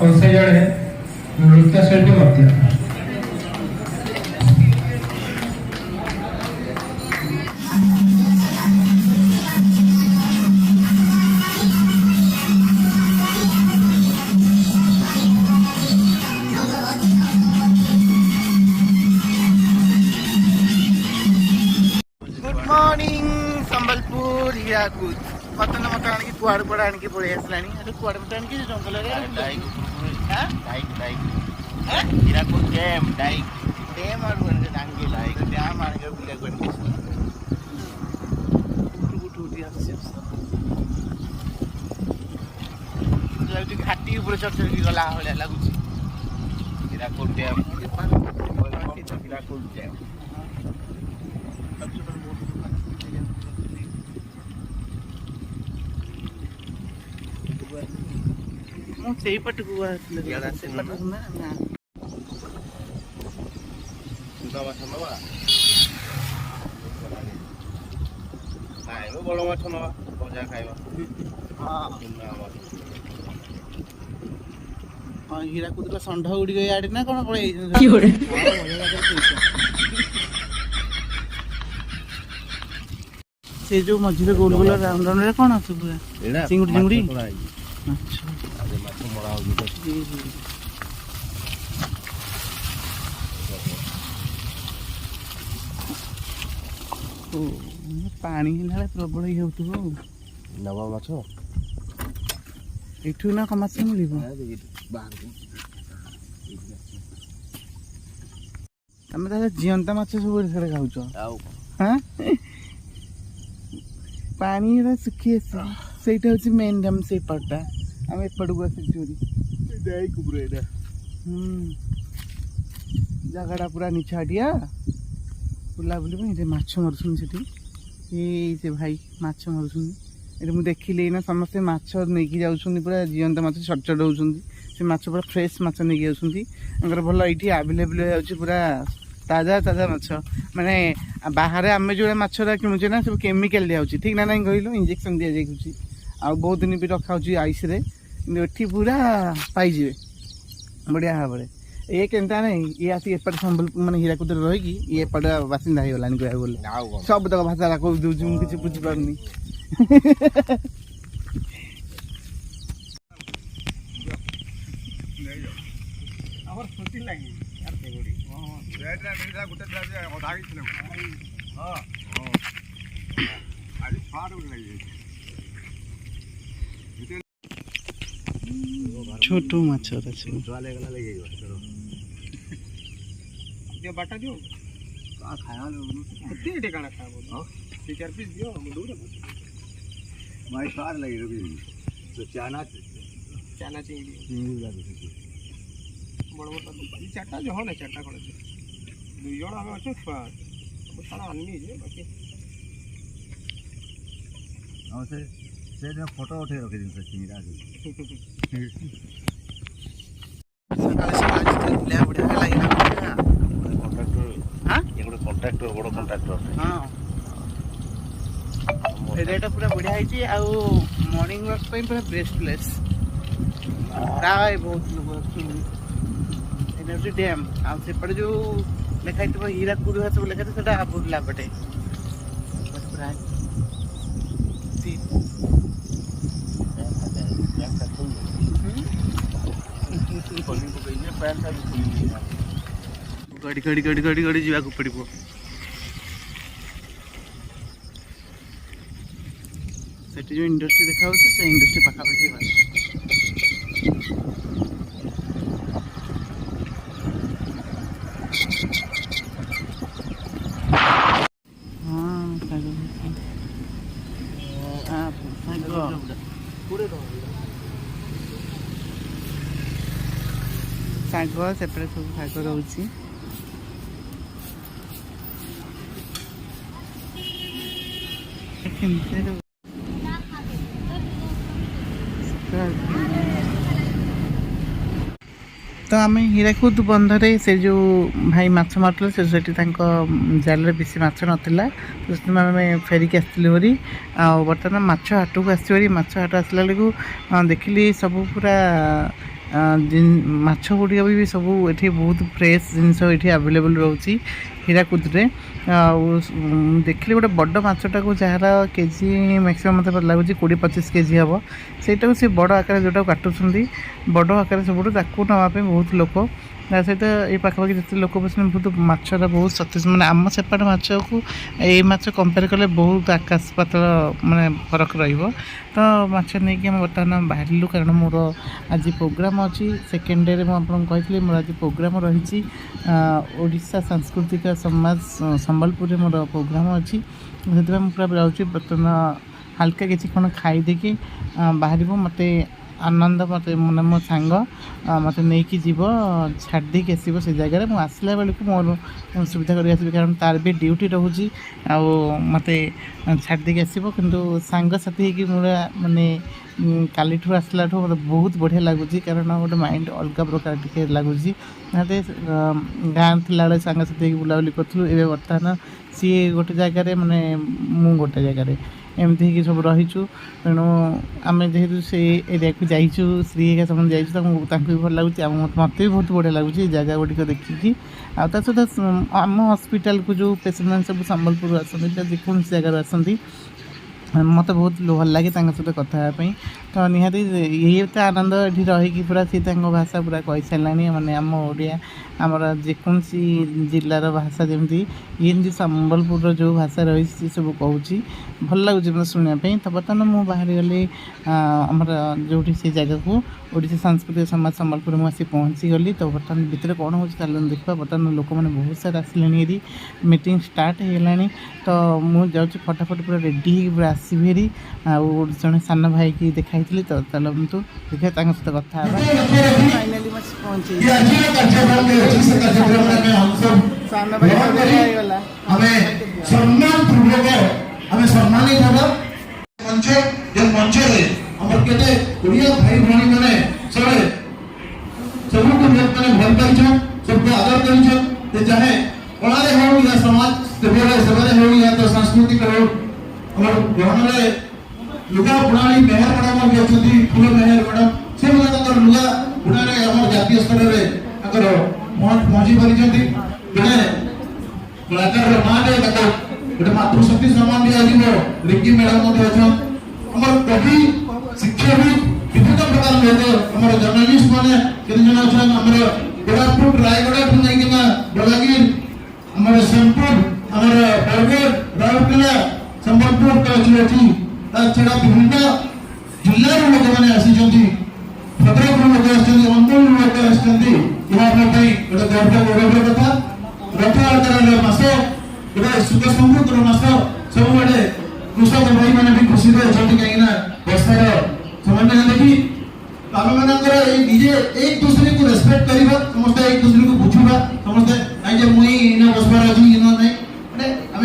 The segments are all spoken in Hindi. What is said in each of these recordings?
और से जड़े नृत्यशिल्पी मध्य मॉर्निंग संबलपुर हीराकुद मत मत आनिक कुआड़ कुआड़ आनिक पड़े आसलानी अरे कुआड़ मत आनिक जंगल रे हीराकुद डैम डैम और बन डांगे लाइक डैम आनिक बुले कोन गुट गुट आसे लाइक घाटी ऊपर चढ़ चढ़ गला होले लागुची हीराकुद डैम हीराकुद डैम सही पटकू यार से ना सुधा माछ नवा खाइबो बड़ माछ नवा भजा खाइबो हां हीराकुद षंढ उड़ी गई आड़े ना कोन पळे से जो मझिले गोल गोल राउंड राउंड रे कोन আছে पूरा चिंगुड़ी अच्छा अरे माछ मरा हो जी ओ पानी हेला प्रबल ही होतबो नवा माछ एठू ना कमास मिलिबो बाहर तमे ताले जियंता माछ सब एठे खाउछ आउ हां पानी रे सुखी আছে ସେଇଟା ହଉଛି ମେନ୍ ଡ୍ୟାମ୍ ସେଇ ପାଟଟା ଆମେ ଏପଟକୁ ଆସିଛୁ डाई कुबरे एटा ଜାଗାଟା ପୁରା ନିଛାଟିଆ ବୁଲାବୁଲି ପାଇଁ ଏଠି ମାଛ ମାରୁଛନ୍ତି ସେଠି ଏଇ ସେ ଭାଇ ମାଛ ମାରୁଛନ୍ତି ଏଠି ମୁଁ ଦେଖିଲି ନା ସମସ୍ତେ ମାଛ ନେଇକି ଯାଉଛନ୍ତି ପୁରା ଜିଅନ୍ତା ମାଛ ଛଟ ଛଟ ହେଉଛନ୍ତି ସେ ମାଛ ପୁରା ଫ୍ରେଶ୍ ମାଛ ନେଇକି ଯାଉଛନ୍ତି ତାଙ୍କର ଭଲ ଏଇଠି ଆଭେଲେବୁଲ୍ ହେଉଛି ପୁରା ताजा ताजा माछ माने बाहर आम जो माछरा किणुचे ना सब केमिकल दिया ठीक ना नहीं कहल इंजेक्शन दि जाए आ बहुत दिन भी रखा आइस एठी पूरा पाइजे बढ़िया भाव में ये केनता नहीं ये आसी एपट संबल माने हीराकुद रही ये एपट बासिंदा हो गलानी कहया बोले सब तक भाषा कह दूँ मुझे किसी बुझी पारनी छोटो माछ बाटा दियो खाया एटे काना खाबो तीन चार पीस दियो हम दूर माई सार लगी रबी तो चाना चिंगड़ी बड़ बड़ चारटा जो हो ना चारटा कोन दुई जण हम अछो छुआ सारा आनमी जे बाकी हम से फोटो उठे रखे दिन से चिंगड़ा ले बढ़िया लागिला कॉन्ट्रैक्टर हां ये कॉन्ट्रैक्टर बड़ कॉन्ट्रैक्टर हां एरिया पूरा बढ़िया है आ मॉर्निंग वॉक पे पूरा बेस्ट प्लेस प्राय बहुत लोग अच्छे डैम आ सेपटे जो लिखाई थी हीराकुद सब लिखा था बुर्ला पटे गाड़ी गाड़ी गाड़ी गाड़ी गाड़ी जावाक पड़ो सेठी जो इंडस्ट्री देखा से इंडस्ट्री पाखापाखि ଶାଗ ସେପଟେ ସବୁ ଶାଗ ରହୁଛି तो आम हीराकुद बंधरे से जो भाई माछ मारुले से जाल बेसी माछ नाला तो आम फेरिक आसरी आ बर्तमान माछ हाट को आसरी माछ हाट आसला बेलू देखिली सब पूरा ମାଛ ଗୁଡ଼ିକ ବି ସବୁ ଏଠି ବହୁତ ଫ୍ରେଶ୍ ଜିନିଷ ଏଠି ଆଭେଲେବୁଲ୍ ରହୁଛି ହୀରାକୁଦରେ। ଆଉ ଦେଖିଲି ଗୋଟେ ବଡ଼ ମାଛଟାକୁ ଯାହାର କେଜି ମ୍ୟାକ୍ସିମମ୍ ମୋତେ ଲାଗୁଛି 20-25 କେଜି ହେବ, ସେଇଟାକୁ ସେ ବଡ଼ ଆକାରରେ ଯେଉଁଟାକୁ କାଟୁଛନ୍ତି ବଡ଼ ଆକାରରେ ସବୁଠୁ, ତାକୁ ନେବା ପାଇଁ ବହୁତ ଲୋକ। ତା ସହିତ ଏଇ ପାଖାପାଖି ଯେତେ ଲୋକ ବସିଛନ୍ତି ବହୁତ ମାଛଟା ବହୁତ ସତେଜ, ମାନେ ଆମ ସେପଟ ମାଛକୁ ଏଇ ମାଛ କମ୍ପେୟାର କଲେ ବହୁତ ଆକାଶ ପାତାଳ ମାନେ ଫରକ ରହିବ। ତ ମାଛ ନେଇକି ଆମେ ବର୍ତ୍ତମାନ ବାହାରିଲୁ, କାରଣ ମୋର ଆଜି ପ୍ରୋଗ୍ରାମ୍ ଅଛି। ସେକେଣ୍ଡ ଡେରେ ମୁଁ ଆପଣଙ୍କୁ କହିଥିଲି ମୋର ଆଜି ପ୍ରୋଗ୍ରାମ୍ ରହିଛି ଓଡ଼ିଶା ସାଂସ୍କୃତିକ ସମାଜ ସମ୍ବଲପୁରରେ ମୋର ପ୍ରୋଗ୍ରାମ୍ ଅଛି। ସେଥିପାଇଁ ମୁଁ ପୁରା ଯାଉଛି ବର୍ତ୍ତମାନ ହାଲକା କିଛି କ'ଣ ଖାଇଦେଇକି ବାହାରିବୁ। ମୋତେ ଆନନ୍ଦ ମୋତେ ମାନେ ମୋ ସାଙ୍ଗ ମୋତେ ନେଇକି ଯିବ, ଛାଡ଼ି ଦେଇକି ଆସିବ ସେ ଜାଗାରେ। ମୁଁ ଆସିଲା ବେଳକୁ ମୋର ସୁବିଧା କରିକି ଆସିବି, କାରଣ ତାର ବି ଡ୍ୟୁଟି ରହୁଛି ଆଉ ମୋତେ ଛାଡ଼ି ଦେଇକି ଆସିବ। କିନ୍ତୁ ସାଙ୍ଗସାଥି ହେଇକି ମୋର ମାନେ କାଲିଠୁ ଆସିଲାଠୁ ମୋତେ ବହୁତ ବଢ଼ିଆ ଲାଗୁଛି, କାରଣ ଗୋଟେ ମାଇଣ୍ଡ ଅଲଗା ପ୍ରକାର ଟିକେ ଲାଗୁଛି। ନିହାତି ଗାଁ ଥିଲାବେଳେ ସାଙ୍ଗସାଥି ହେଇକି ବୁଲାବୁଲି କରୁଥିଲୁ, ଏବେ ବର୍ତ୍ତମାନ ସିଏ ଗୋଟେ ଜାଗାରେ ମାନେ ମୁଁ ଗୋଟେ ଜାଗାରେ ଏମିତି ହେଇକି ସବୁ ରହିଛୁ। ତେଣୁ ଆମେ ଯେହେତୁ ସେ ଏରିଆକୁ ଯାଇଛୁ, ସ୍ତ୍ରୀ ଏକା ସମସ୍ତେ ଯାଇଛୁ, ତାଙ୍କୁ ବି ଭଲ ଲାଗୁଛି, ମୋତେ ବି ବହୁତ ବଢ଼ିଆ ଲାଗୁଛି ଏ ଜାଗା ଗୁଡ଼ିକ ଦେଖିକି। ଆଉ ତା ସହିତ ଆମ ହସ୍ପିଟାଲକୁ ଯେଉଁ ପେସେଣ୍ଟମାନେ ସବୁ ସମ୍ବଲପୁରରୁ ଆସନ୍ତି, ଯେକୌଣସି ଜାଗାରୁ ଆସନ୍ତି, ମୋତେ ବହୁତ ଭଲ ଲାଗେ ତାଙ୍କ ସହିତ କଥା ହେବା ପାଇଁ। ତ ନିହାତି ଏତେ ଆନନ୍ଦ ଏଠି ରହିକି ପୁରା ସେ ତାଙ୍କ ଭାଷା ପୁରା କହିସାରିଲାଣି, ମାନେ ଆମ ଓଡ଼ିଆ ଆମର ଯେକୌଣସି ଜିଲ୍ଲାର ଭାଷା ଯେମିତି ଯେମିତି ସମ୍ବଲପୁରର ଯେଉଁ ଭାଷା ରହିଛି ସେ ସବୁ କହୁଛି, ଭଲ ଲାଗୁଛି ମୋତେ ଶୁଣିବା ପାଇଁ। ତ ବର୍ତ୍ତମାନ ମୁଁ ବାହାରିଗଲି ଆମର ଯେଉଁଠି ସେ ଜାଗାକୁ ଓଡ଼ିଶା ସାଂସ୍କୃତିକ ସମାଜ ସମ୍ବଲପୁରରେ ମୁଁ ଆସି ପହଞ୍ଚିଗଲି। ତ ବର୍ତ୍ତମାନ ଭିତରେ କ'ଣ ହେଉଛି ଚାଲନ୍ତୁ ଦେଖିବା। ବର୍ତ୍ତମାନ ଲୋକମାନେ ବହୁତ ସାରା ଆସିଲେଣି, ଏଠି ମିଟିଂ ଷ୍ଟାର୍ଟ ହେଇଗଲାଣି। ତ ମୁଁ ଯାଉଛି ଫଟାଫଟ ପୁରା ରେଡ଼ି ହେଇକି ପୁରା ଆସିବି ହେରି। ଆଉ ଜଣେ ସାନ ଭାଇକି ଦେଖା ହେଇଥିଲି, ତ ଚାଲନ୍ତୁ ଦେଖିବା ତାଙ୍କ ସହିତ କଥା ହେବା। ଫାଇନାଲି ମୁଁ ପହଞ୍ଚି ସାନ ଭାଇ ହେଇଗଲା। हमें सम्मान पूर्वक हमें सम्मानित होगा मंच जे मंच रे हमर केते ओडिया भाई भणी माने सबे सबको लोक माने भल करछन, सबको आदर करछन। ते चाहे कलारे हो या समाज सेवारे हो या तो सांस्कृतिक हो, हमर ग्रहण रे लुगा बुणानी मेहर मैडम भी अछती, फूल मेहर मैडम से ताकर लुगा बुणारे हमर जातीय स्तर रे ताकर मठ पहुंची परिछंती। जने कलाकार माने ताको गोटे मातृशक्ति सम्मान दिया रिंकी मैडम हमर कवि शिक्षाविद विभिन्न प्रकार लोक हमर जर्नलिस्ट माने केते जन अछन, हमर कोरापुट रायगढ़ ठु नै कि बलागीर हमर सोनपुर हमर बरगढ़ राउरकेला संबलपुर कचुएठी ता छडा विभिन्न जिल्ला रो लोक माने आसी जंती, भद्रक रो लोक आछन, अंतुल लोक आछन। इहा अपना पई गोटे गौरव कथा रथयात्रार मास गोटे सुख समृद्धर मास सब बड़े कृषक भाई मैंने भी खुशी अच्छे कहीं वर्षार समय देखी आम मानकर निजे एक दूसरे को रेस्पेक्ट करवा, समस्त एक दूसरे को बुझा, समस्ते कहीं मुई बसबार अच्छी ना आम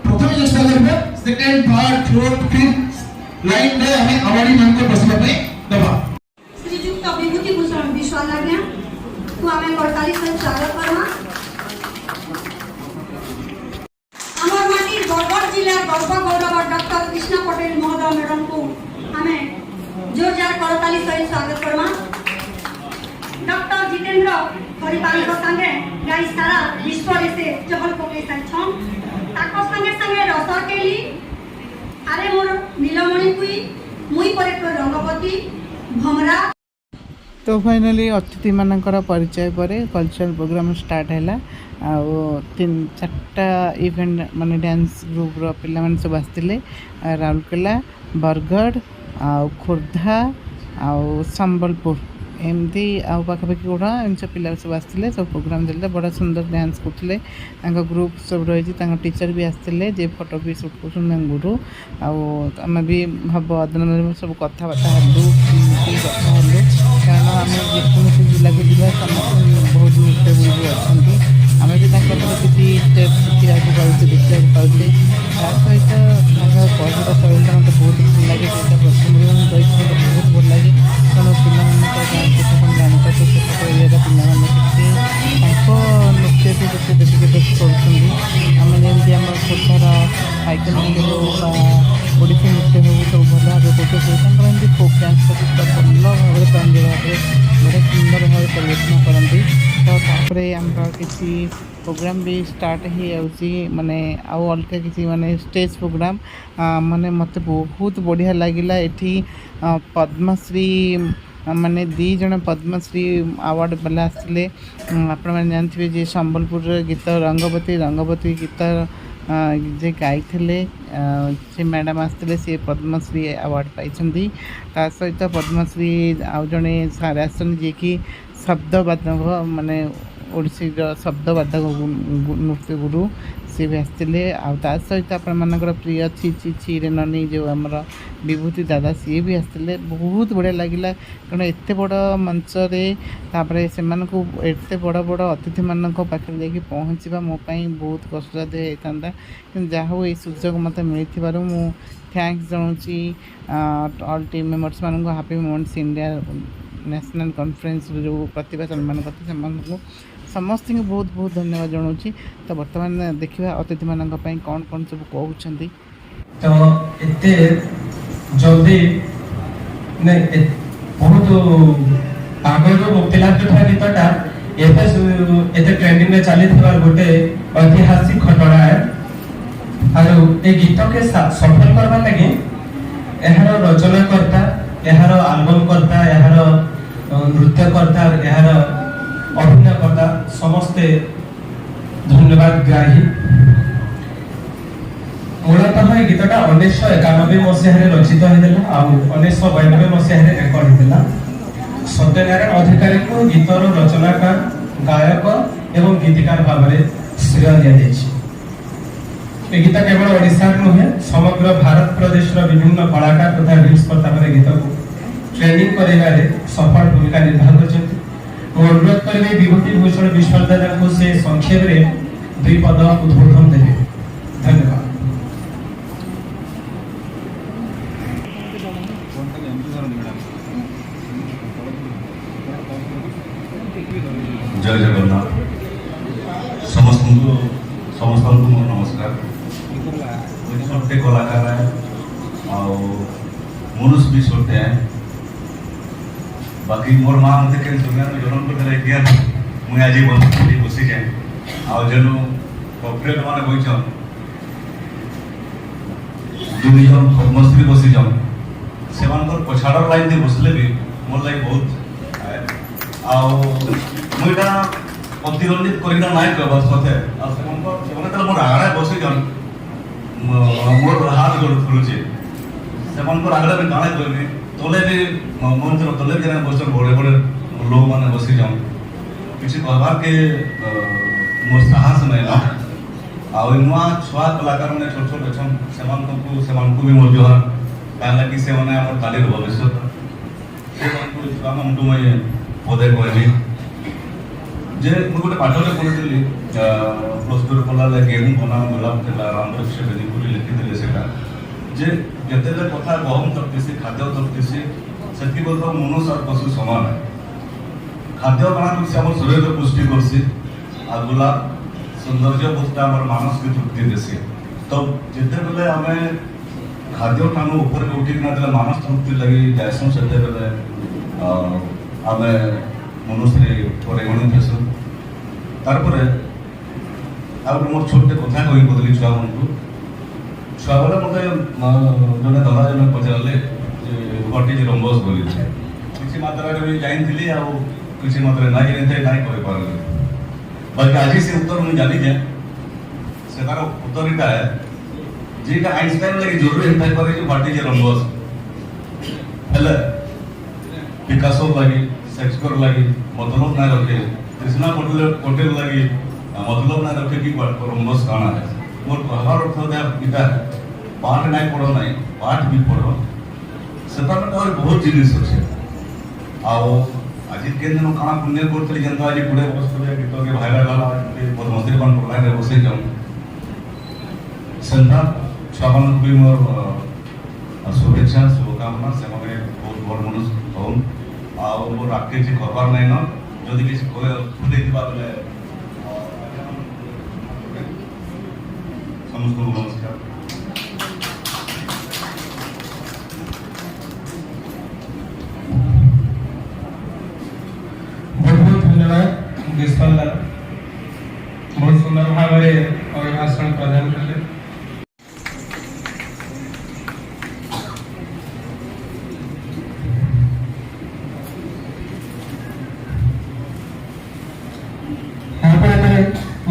प्रथम चेष्टा करवा, second third fourth fifth line में आम अवार्डी मान को बसवा दबा। श्रीजुक्त विभूति भूषण विश्वास आज्ञा को आम 48 स्वागत करवा। बरगढ़ जिला गौरव गौरव डॉक्टर कृष्णा पटेल महोदय मैडम को हमें जोरदार करताली सहित स्वागत करवा। डॉक्टर जितेंद्र परिवार संगे गाई सारा विश्व से चहल पकई साइछन, ताको संगे संगे रसर केली आरे मोर नीलमणि कुई मुई परे रंगपति भमरा। तो फाइनाली अतिथि मानकर परिचय पर कल्चरल प्रोग्राम स्टार्ट है। आउ 3-4टा इवेंट माने डांस ग्रुप रो पिला माने सब आस्तिले, राउरकेला बरगढ़ आउ खोर्धा आउ संबलपुर एमती आउ पाखापाखि गोड़ा एम सब पिला सब आस्तिले, सब प्रोग्राम देले, बड़ा सुंदर डांस करथिले। तांका ग्रुप सब रही, तांका टीचर भी आस्तिले जे फोटो भी शूट करछन गुरु। आउ आम भी भाव अदन सब कथा बार्ता हलु कथा हलु, कारण आम जेकोसी जिला को जा समस्त बहुत नृत्य गुरु अच्छा, आम भी किसी स्टेप शिखा पाचे देखा पाचे। ता सहित कहता शैलीटा मतलब बहुत भल लगे, जो प्रथम बहुत भल लगे, कारण पिला जानता तो सेपट एरिया पिला नृत्य को देखते आम जमी आम खोर्धार आइकनिक ओडिसी नृत्य हो सब भल भाव करते, फोक डांस भल भाव प्रांजल भाव बड़े ପରେ ଆମର କିଛି ପ୍ରୋଗ୍ରାମ୍ ବି ଷ୍ଟାର୍ଟ ହେଇଯାଉଛି ମାନେ ଆଉ ଅଲଗା କିଛି ମାନେ ଷ୍ଟେଜ୍ ପ୍ରୋଗ୍ରାମ୍ ମାନେ ମୋତେ ବହୁତ ବଢ଼ିଆ ଲାଗିଲା ଏଠି ପଦ୍ମଶ୍ରୀ ମାନେ 2 ଜଣ ପଦ୍ମଶ୍ରୀ ଆୱାର୍ଡ଼ ବାଲା ଆସିଥିଲେ ଆପଣମାନେ ଜାଣିଥିବେ ଯେ ସମ୍ବଲପୁରର ଗୀତ ରଙ୍ଗବତୀ ଗୀତ ଯେ ଗାଇଥିଲେ ସେ ମ୍ୟାଡ଼ାମ୍ ଆସିଥିଲେ ସେ ପଦ୍ମଶ୍ରୀ ଆୱାର୍ଡ଼ ପାଇଛନ୍ତି ତା ସହିତ ପଦ୍ମଶ୍ରୀ ଆଉ ଜଣେ ସାର୍ ଆସିଛନ୍ତି ଯିଏକି ଶବ୍ଦବାଦକ ମାନେ ଓଡ଼ିଶୀର ଶବ୍ଦବାଦକ ନୃତ୍ୟ ଗୁରୁ ସେ ବି ଆସିଥିଲେ ଆଉ ତା ସହିତ ଆପଣମାନଙ୍କର ପ୍ରିୟ ଛି ରେ ନନି ଯେଉଁ ଆମର ବିଭୂତି ଦାଦା ସିଏ ବି ଆସିଥିଲେ ବହୁତ ବଢ଼ିଆ ଲାଗିଲା କାରଣ ଏତେ ବଡ଼ ମଞ୍ଚରେ ତାପରେ ସେମାନଙ୍କୁ ଏତେ ବଡ଼ ଅତିଥିମାନଙ୍କ ପାଖରେ ଯାଇକି ପହଞ୍ଚିବା ମୋ ପାଇଁ ବହୁତ କଷ୍ଟସାଧ୍ୟ ହେଇଥାନ୍ତା କିନ୍ତୁ ଯାହା ହଉ ଏଇ ସୁଯୋଗ ମୋତେ ମିଳିଥିବାରୁ ମୁଁ ଥ୍ୟାଙ୍କ୍ସ ଜଣାଉଛି ଅଲ୍ ଟିମ୍ ମେମ୍ବର୍ସମାନଙ୍କୁ ହାପି ମୋମେଣ୍ଟସ୍ ଇଣ୍ଡିଆ ନ୍ୟାସନାଲ୍ କନଫରେନ୍ସର ଯେଉଁ ପ୍ରତିଭା ସମ୍ମାନ କରିଥିଲେ ସେମାନଙ୍କୁ ସମସ୍ତଙ୍କୁ ବହୁତ ଧନ୍ୟବାଦ ଜଣାଉଛି ତ ବର୍ତ୍ତମାନ ଦେଖିବା ଅତିଥିମାନଙ୍କ ପାଇଁ କ'ଣ ସବୁ କହୁଛନ୍ତି ତ ଏତେ ଜଲ୍ଦି ବହୁତ ଆଗରୁ ମୁକ୍ତିଲାଭ ଗୀତଟା ଏବେ ଏତେ ଟ୍ରେଣ୍ଡିଂରେ ଚାଲିଥିବା ଗୋଟେ ଐତିହାସିକ ଘଟଣା ଆଉ ଏ ଗୀତକେ ସଫଳ କରିବା ଲାଗି ଏହାର ରଚନାକର୍ତ୍ତା ଏହାର ଆଲବମ୍ କର୍ତ୍ତା ଏହାର ନୃତ୍ୟକର୍ତ୍ତା ଏହାର ଅଭିନୟକର୍ତ୍ତା ସମସ୍ତେ ଧନ୍ୟବାଦ ଗ୍ରାହୀ ମୂଳତଃ ଏ ଗୀତଟା 1991 ମସିହାରେ ରଚିତ ହୋଇଥିଲା ଆଉ 1992 ମସିହାରେ ରେକର୍ଡ ହୋଇଥିଲା ସତ୍ୟନାରାୟଣ ଅଧିକାରୀଙ୍କୁ ଗୀତର ରଚନାକାର ଗାୟକ ଏବଂ ଗୀତିକାର ଭାବରେ ଶ୍ରେୟ ଦିଆଯାଇଛି ଏ ଗୀତ କେବଳ ଓଡ଼ିଶାରେ ନୁହେଁ ସମଗ୍ର ଭାରତ ପ୍ରଦେଶର ବିଭିନ୍ନ କଳାକାର ତଥା ରିଲ୍ସ କର୍ତ୍ତାମାନେ ଗୀତକୁ ଟ୍ରେନିଂ କରାଇବାରେ ସଫଳ ଭୂମିକା ନିର୍ବାହ କରିଛନ୍ତି ମୁଁ ଅନୁରୋଧ କରିବି ବିଭୂତି ଭୂଷଣ ବିଶ୍ୱାଳ ଦାଦାଙ୍କୁ ସେ ସଂକ୍ଷେପରେ 2 ପଦ ଉଦ୍ବୋଧନ ଦେବେ ଧନ୍ୟବାଦ जय जगन्नाथ समस्त मोर नमस्कार छोटे कलाकार है मनुष्य भी छोटे हैं बाकी मोर माँ मत के दुनिया में जन्म कर दिया मुझे आज बसी जाए आज जेन कॉर्पोरेट मैंने बहीचन 2 जन पद्मश्री बसी जन से पछाड़ लाइन दे बसले भी मोर लगे बहुत मुझा प्रतिद्वंदित करना ना कहबार सते मोर आगड़े बसी जन मोर हाथ गोड़ खुलुचे से आगड़े भी काଣା कहबी तले भी मंच तले भी बस बड़े लोग मैंने बसी जाऊँ किसी कहबार के मोर साहस नहीं ना आ नुआ छुआ कलाकार मैंने छोट छोट अच्छन से भी मोर जोहार कहीं कि से काली भविष्य छुआ मानू मुझे पदे कहली जे मुझे गोटे पाठरे पढ़ी प्लस 2 पढ़ला गेहूँ बना गोलाप था रामकृष्ण बेदीपुरी लिखी से जिते कथा गहम तकती खाद्य तकती से मनुष्य और पशु समान है खाद्य काଣା करसी आम शरीर पुष्टि करसी आ गोलाप सौंदर्य बोधटा आम मानस की तृप्ति देसी तो जिते बेले आम खाद्य ठाणु ऊपर उठिकिना मानस तृप्ति लगी जाएसुँ से आम मनुष्य परिगणित हेसु तारपरे मोर छोटे कथा कही कदली छुआ मन को छुआ बेले मत जड़े दादा जन पचारे घटी रंबस बोली किसी मात्रा भी जानी किसी मात्रा ना जानी ना कही बाकी आज से उत्तर मुझे जानी जे से तार उत्तर इटा है जेटा आइंस्टाइन लगे जरूरी होता है घटी रंबस हेले पिकासो लगी शेक्सपियर लगी मतलब ना रखे कृष्णा पटेल लगी मतलब ना रखे कि रंबस काଣା है मोर कहबार अर्थ इटा पाठ नहीं पढ़ो नहीं पाठ भी पढ़ो से बहुत जिनिस अच्छे आज के दिन काଣା पुण्य करते जनता आज 20 वर्ष पहले गीत के भाइराल वाला पद्मश्री बन पढ़ाई बसे जाऊँ सेंधा छुआ भी मोर शुभेच्छा शुभकामना से बहुत बड़ मनुष्य हूँ मोर आगे किसी करबार नहीं न जदि किसी भूल बेले समस्त नमस्कार बहुत धन्यवाद विश्वाल।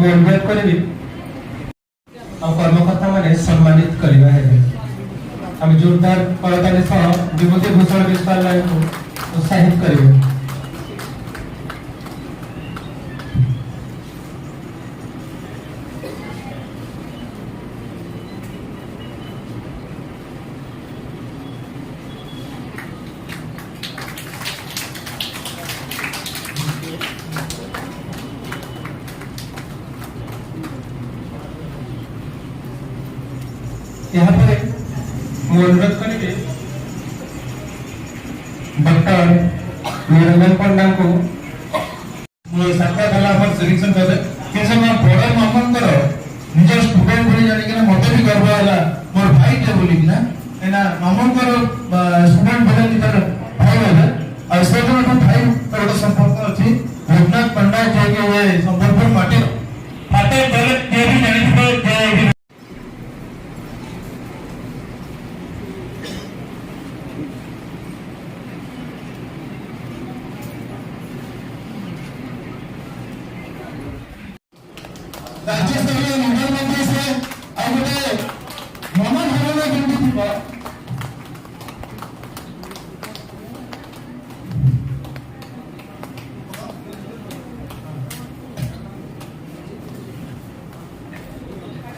ମୁଁ ଅନୁରୋଧ କରିବି ଆଉ କର୍ମକର୍ତ୍ତା ମାନେ ସମ୍ମାନିତ କରିବା ହେବେ। ଆମେ ଜୋରଦାର କରତାଳି ସହ ବିଭୂତି ଭୂଷଣ ବିଶ୍ୱାଳୟଙ୍କୁ ଉତ୍ସାହିତ କରିବେ। यहाँ पर ମୁଁ ଅନୁରୋଧ କରିବି ଡକ୍ଟର ନିରଞ୍ଜନ ପଣ୍ଡାଙ୍କୁ ମୁଁ ସାକ୍ଷାତ ହେଲା ପରେ ସିଲେକ୍ସନ କଲେ ସେ ସମୟ ବଡ଼ ମାମାଙ୍କର ନିଜ ଷ୍ଟୁଡେଣ୍ଟ ଭଳି ଜାଣିକିନା ମତେ ବି ଗର୍ବ ହେଲା ମୋର ଭାଇଟେ ବୋଲିକିନା ଏଇନା ମାମାଙ୍କର ଷ୍ଟୁଡେଣ୍ଟ ଭଳି ନିଜର ଭାଇ ହେଲେ ଆଉ ସେଦିନଠୁ ଭାଇ ଗୋଟେ ସମ୍ପର୍କ ଅଛି ରଘୁନାଥ ପଣ୍ଡା ଯିଏକି ଏ ସମ୍ବଲପୁର ମାଟିର ମାଟି ଯିଏ ବି ଜାଣିଥିବେ ଯେ राज्यस्तरीय मंडल मंत्री से ଆଉ ଗୋଟେ ମନ ଧାରଣା କେମିତି ଥିବ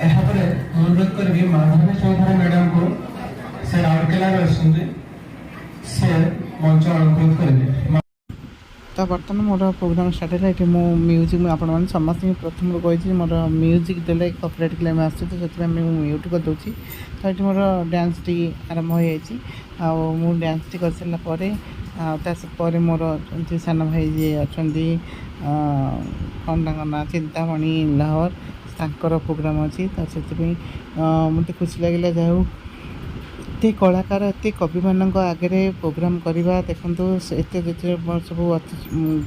ଏହାପରେ ମୁଁ ଅନୁରୋଧ କରିବି ମାଧବୀ ଚୌଧୁରୀ ମ୍ୟାଡାମଙ୍କୁ ସେ ରାଉରକେଲାରେ ଅଛନ୍ତି ସେ ମଞ୍ଚ ଅନୁରୋଧ କରିବେ। ତ ବର୍ତ୍ତମାନ ମୋର ପ୍ରୋଗ୍ରାମ ଷ୍ଟାର୍ଟ ହେଲା। ଏଠି ମୁଁ ମ୍ୟୁଜିକ୍ ଆପଣମାନେ ସମସ୍ତଙ୍କୁ ପ୍ରଥମରୁ କହିଛି ମୋର ମ୍ୟୁଜିକ୍ ଦେଲେ କପିରାଇଟ୍ କ୍ଲେମ୍ ଆସୁଛି ତ ସେଥିପାଇଁ ମୁଁ ମ୍ୟୁଟ୍ କରିଦେଉଛି। ତ ଏଠି ମୋର ଡ୍ୟାନ୍ସଟି ଆରମ୍ଭ ହୋଇଯାଇଛି ଆଉ ମୁଁ ଡ୍ୟାନ୍ସଟି କରିସାରିଲା ପରେ ତାପରେ ମୋର ଅଛନ୍ତି ସାନ ଭାଇ ଯିଏ ଅଛନ୍ତି କ'ଣ ତାଙ୍କ ନାଁ ଚିନ୍ତାମଣି ଲାହୋର ତାଙ୍କର ପ୍ରୋଗ୍ରାମ୍ ଅଛି। ତ ସେଥିପାଇଁ ମୋତେ ଖୁସି ଲାଗିଲା ଯାହା ହଉ ଏତେ କଳାକାର ଏତେ କବିମାନଙ୍କ ଆଗରେ ପ୍ରୋଗ୍ରାମ୍ କରିବା। ଦେଖନ୍ତୁ ଏତେ ଯେତେ ସବୁ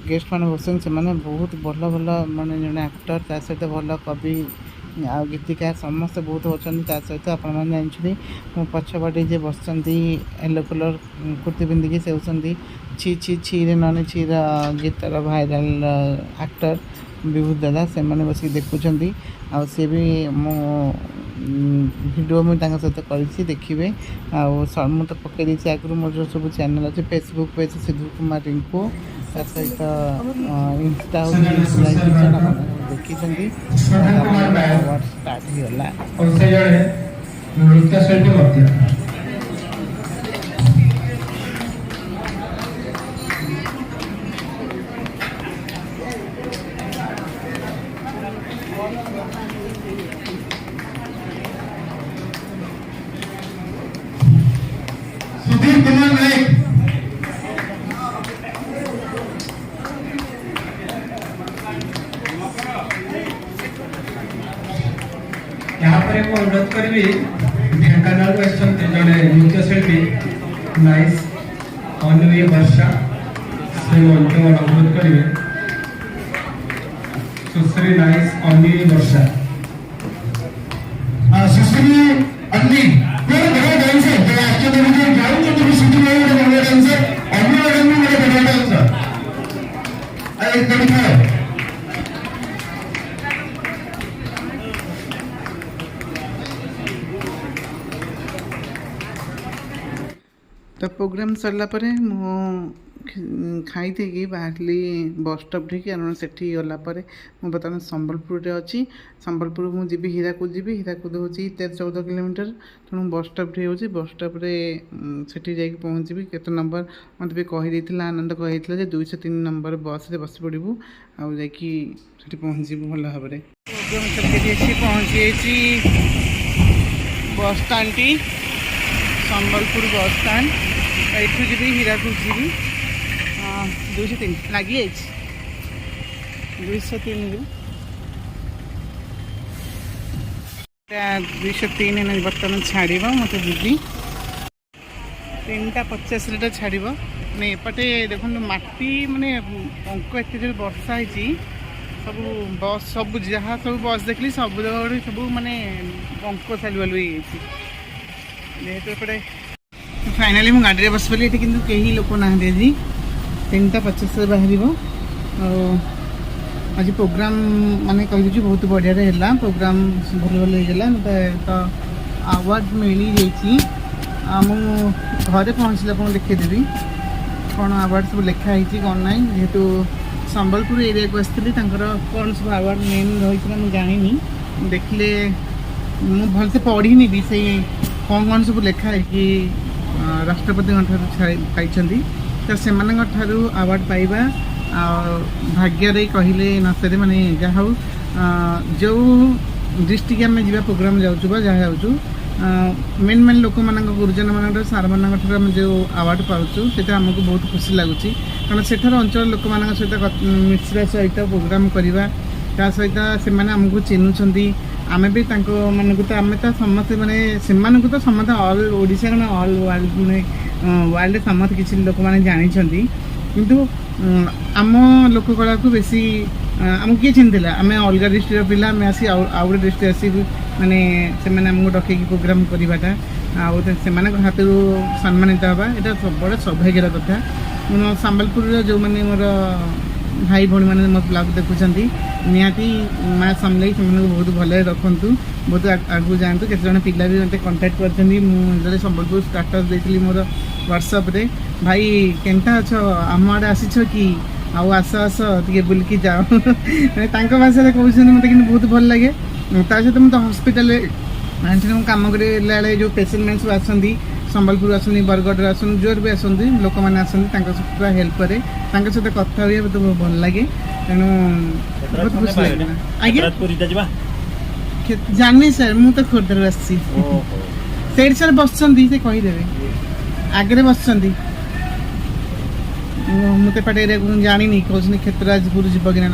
ଗେଷ୍ଟମାନେ ବସୁଛନ୍ତି ସେମାନେ ବହୁତ ଭଲ ଭଲ ମାନେ ଜଣେ ଆକ୍ଟର ତା ସହିତ ଭଲ କବି ଆଉ ଗୀତିକାର ସମସ୍ତେ ବହୁତ ଅଛନ୍ତି। ତା ସହିତ ଆପଣମାନେ ଜାଣିଛନ୍ତି ମୋ ପଛପଟେ ଯିଏ ବସିଛନ୍ତି ୟେଲୋ କଲର୍ କୁର୍ତ୍ତି ପିନ୍ଧିକି ସେ ହେଉଛନ୍ତି ଛି ଛି ଛିରେ ନନେ ଛିର ଗୀତର ଭାଇରାଲ୍ ଆକ୍ଟର ବିଭୂତି ଦାଦା। ସେମାନେ ବସିକି ଦେଖୁଛନ୍ତି ଆଉ ସିଏ ବି ମୁଁ ଭିଡ଼ିଓ ମୁଁ ତାଙ୍କ ସହିତ କରିଛି ଦେଖିବେ। ଆଉ ମୁଁ ତ ପକାଇ ଦେଇଛି ଆଗରୁ ମୋର ସବୁ ଚ୍ୟାନେଲ୍ ଅଛି ଫେସବୁକ୍ ପେଜ୍ ସିଧୁ କୁମାର ରିଙ୍କୁ ତା ସହିତ ଇନଷ୍ଟା ହେଉଛି ଦେଖିଛନ୍ତି। ଷ୍ଟାର୍ଟ ହେଇଗଲା। ସେ ଜଣେ ନୃତ୍ୟଶିଳ୍ପୀ ମଧ୍ୟ। सुधीर कुमार नायक यहाँ पर एक अनुरोध करी ढेंकानाल जड़े नृत्यशिल्पी नाइस अन्वी वर्षा से मंच अनुरोध करेंगे सुश्री नाइस अन्वी वर्षा सुश्री अन्वी तो प्रोग्राम सरला परे मु खाई थी बाहरी बस स्टॉप ठीक कारण से गलापर मुझे बर्तमान संबलपुर अच्छी संबलपुर मुझे हीराकूद जी हीराकूद हूँ 13-14 किलोमीटर तेणु बस स्टॉप हो बस स्टॉप से पहुँची केत नंबर मत भी कहीदे आनंद कही 203 नंबर बस से बस पड़ू आउ जा पहुँचू भल भाव में पहुँची बस स्टाण टी संबलपुर बस स्टाण एठू जी हीराकूद जी 203 लगी 203 203 बर्तमान छाड़ मत जी 3:50 छाड़ मैंने एपटे देखो मटी मानने अंक एत जो वर्षा है सब बस सब जहाँ सब बस देखली सब जगह सब मानने अंक चालू वालू जेहेतु एपटे फाइनाली मुझे गाड़ी बस पड़ी ये कि लोक ना 3:50 बाहर आज प्रोग्राम माने कही बहुत बढ़िया है प्रोग्राम भल भल होगा मत तो अवार्ड मिली जाइए घरे पहुँचले आपको देखदेवी कौन अवार्ड सब लिखाई कौन ना जेहेतु संबलपुर एरिया को आसती कौन सब अवार्ड मेन रही मुझे जानी देखले मुझे भलसे पढ़ी भी से कौन कौन सब लिखाई कि राष्ट्रपति पाई तो से अवार्ड पाइबा भाग्य कहले नसरे माने जहाँ जो डिस्ट्रिक्ट आम जा प्रोग्राम जाऊँ जहाँ जाऊँ मेन मेन लोक मान गुरुजन मान सार मान जो अवार्ड पाचु से आमको बहुत खुशी लगुच कारण सेठार अंचल लोक मान सहित मिश्रा सहित प्रोग्राम करवा ता सहित से आमको चिन्हुंट आमे भी मानक तो आम तो समस्ते मैंने तो समस्त ऑल ओडिशा ऑल वर्ल्ड मैंने वर्ल्ड समस्त किसी लोक मैंने जानी किंतु आम लोककला को बेसी आमको किए चिन्हला आम अलग डिस्ट्रिक्ट पिला आम आसी आउ गोटे डिस्ट्रिक्ट आसी माने से आमको डकई प्रोग्राम करवाटा से हाथ सम्मानित हवा यहाँ बड़ा सौभाग्यर कथा संबलपुर जो मैंने मोर भाई भाई मैंने मो ब्लॉग देखुं निहाती माँ समलाई से बहुत भल रखु बहुत आगू जातु केत पिला भी मतलब कंटाक्ट कर संबलपुर स्टाटस देती मोर व्हाट्सअप रे भाई केनता अच्छ आम आड़े आसीछ कि आउ आस आस टे बुल्कि जाओ भाषा कहते मत कि बहुत भल लगे ता सहित मुझे हस्पिटाल कम कर जो पेसेंट मैंने सब आसती संबलपुर आसती बरगढ़ आसन जोर भी आसती लोक मैंने आसती पूरा हेल्प करे सहित कथा हुए बहुत भल लगे तेणु बहुत खुश लगे आज्ञा जानी सर मु तो खोर्धर आसी सर बस कहीदेवे आगे बस मत पाटे जानी कौन क्षेत्रराजपुर जीव कि ना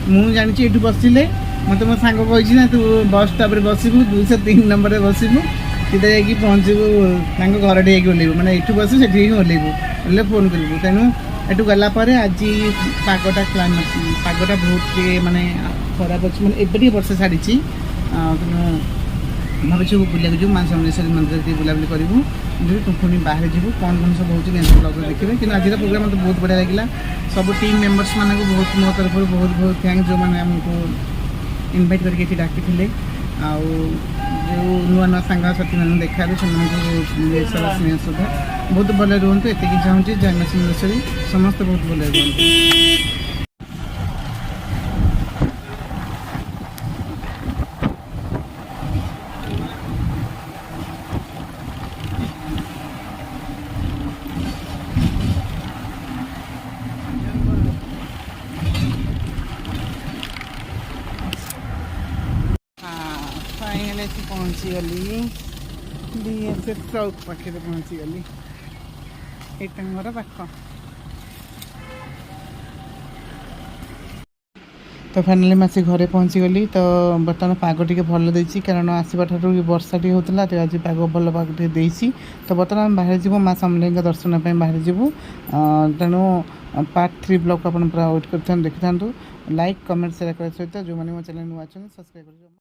मुझे जानी ये बसिले मत मो सांग कही ना तू बस स्टॉप बसबू 203 नंबर बसबू सीधा जाकि पहुँचबू घर टे ओल्लू मैंने ये बस से ओल्ले फोन करूँ तेणु एटू गलापर आज पागटा क्लाइमेट पागटा बहुत माने खराब अच्छे मैंने एबे वर्षा छाड़ी तेणु भावुँ बुला जो माँ समलेश्वरी मंदिर बुलाबुली करूँ पुणी बाहर जीव कौन कौन सब हो ब्लॉग देखिए कि आज प्रोग्राम मतलब बहुत बढ़िया लगे सब टीम मेंबर्स मान को बहुत मो तरफ बहुत बहुत थैंक्स जो मैंने आमको इनवाइट करके डाकी थे जो नुआ नुआ सांगसाथी मैंने देखा से स्नेह सुधा बहुत भले रुहतु ये चाहूँगी जय माँ समलेश्वरी समस्त बहुत भले रुहतु। फाइनली पहुँची गली BSF चौक पाखे पहुँची गली एटा घर पाख तो फाइनली मैं घरे पहुँची गली तो बर्तमान पाग टे भल देती कारण आसवा ठार वर्षा टी होता तो आज पाग भल पाग टे देती तो बर्तमान बाहर जीव माँ समलाई दर्शन बाहर जीवु तेणु पार्ट 3 ब्लॉग को आप पूरा वेट कर देखी था लाइक कमेंट शेयर करने सहित जो मैंने मो चैनल नुआ सब्सक्राइब कर।